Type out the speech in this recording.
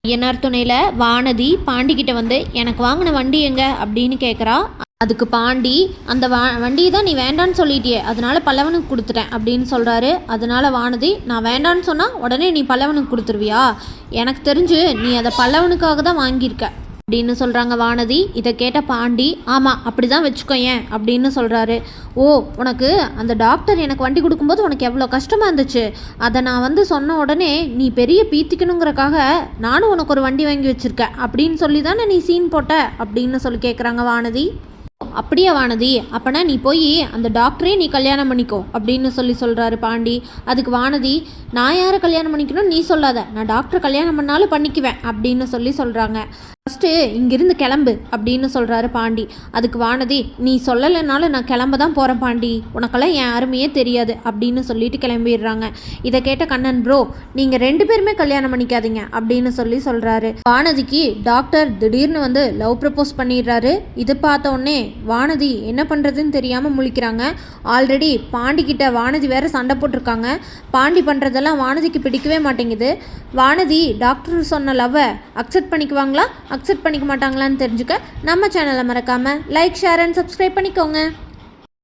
ஐயனார் துணையில் வானதி பாண்டிக்கிட்ட வந்து எனக்கு வாங்கின வண்டி எங்க அப்படின்னு கேட்குறா. அதுக்கு பாண்டி அந்த வண்டியை தான் நீ வேண்டான்னு சொல்லிட்டியே, அதனால பல்லவனுக்கு கொடுத்துட்டேன் அப்படின்னு சொல்கிறாரு. அதனால வானதி, நான் வேண்டான்னு சொன்னால் உடனே நீ பல்லவனுக்கு கொடுத்துருவியா? எனக்கு தெரிஞ்சு நீ அதை பல்லவனுக்காக தான் வாங்கியிருக்க அப்படின்னு சொல்கிறாங்க வானதி. இதை கேட்ட பாண்டி, ஆமாம் அப்படி தான் வச்சுக்கோயேன் அப்படின்னு சொல்கிறாரு. ஓ, உனக்கு அந்த டாக்டர் எனக்கு வண்டி கொடுக்கும்போது உனக்கு எவ்வளோ கஷ்டமாக இருந்துச்சு, அதை நான் வந்து சொன்ன உடனே நீ பெரிய பீத்திக்கணுங்கிறக்காக நானும் உனக்கு ஒரு வண்டி வாங்கி வச்சுருக்கேன் அப்படின்னு சொல்லி தானே நீ சீன் போட்ட அப்படின்னு சொல்லி கேட்குறாங்க வானதி. அப்படியா வானதி, அப்போனா நீ போய் அந்த டாக்டரே நீ கல்யாணம் பண்ணிக்கோ அப்படின்னு சொல்கிறாரு பாண்டி. அதுக்கு வானதி, நான் யாரை கல்யாணம் பண்ணிக்கணும் நீ சொல்லாத, நான் டாக்டர் கல்யாணம் பண்ணாலும் பண்ணிக்குவேன் அப்படின்னு சொல்கிறாங்க. ஃபஸ்ட்டு இங்கிருந்து கிளம்பு அப்படின்னு சொல்கிறாரு பாண்டி. அதுக்கு வானதி, நீ சொல்லலைனாலும் நான் கிளம்ப தான் போகிறேன் பாண்டி, உனக்கெல்லாம் என் அருமையே தெரியாது அப்படின்னு சொல்லிட்டு கிளம்பிடுறாங்க. இதை கேட்ட கண்ணன், ப்ரோ நீங்கள் 2 பேருமே கல்யாணம் பண்ணிக்காதீங்க அப்படின்னு சொல்கிறாரு. வானதிக்கு டாக்டர் திடீர்னு வந்து லவ் ப்ரப்போஸ் பண்ணிடுறாரு. இது பார்த்த உடனே வானதி என்ன பண்ணுறதுன்னு தெரியாமல் முழிக்கிறாங்க. ஆல்ரெடி பாண்டிக்கிட்ட வானதி வேற சண்டை போட்டிருக்காங்க. பாண்டி பண்ணுறதெல்லாம் வானதிக்கு பிடிக்கவே மாட்டேங்குது. வானதி டாக்டர் சொன்ன லவ்வை அக்செப்ட் பண்ணிக்குவாங்களா அக்செப்ட் பண்ணிக்க மாட்டாங்களான்னு தெரிஞ்சுக்க நம்ம சேனலை மறக்காமல் லைக், ஷேர் அண்ட் சப்ஸ்கிரைப் பண்ணிக்கோங்க.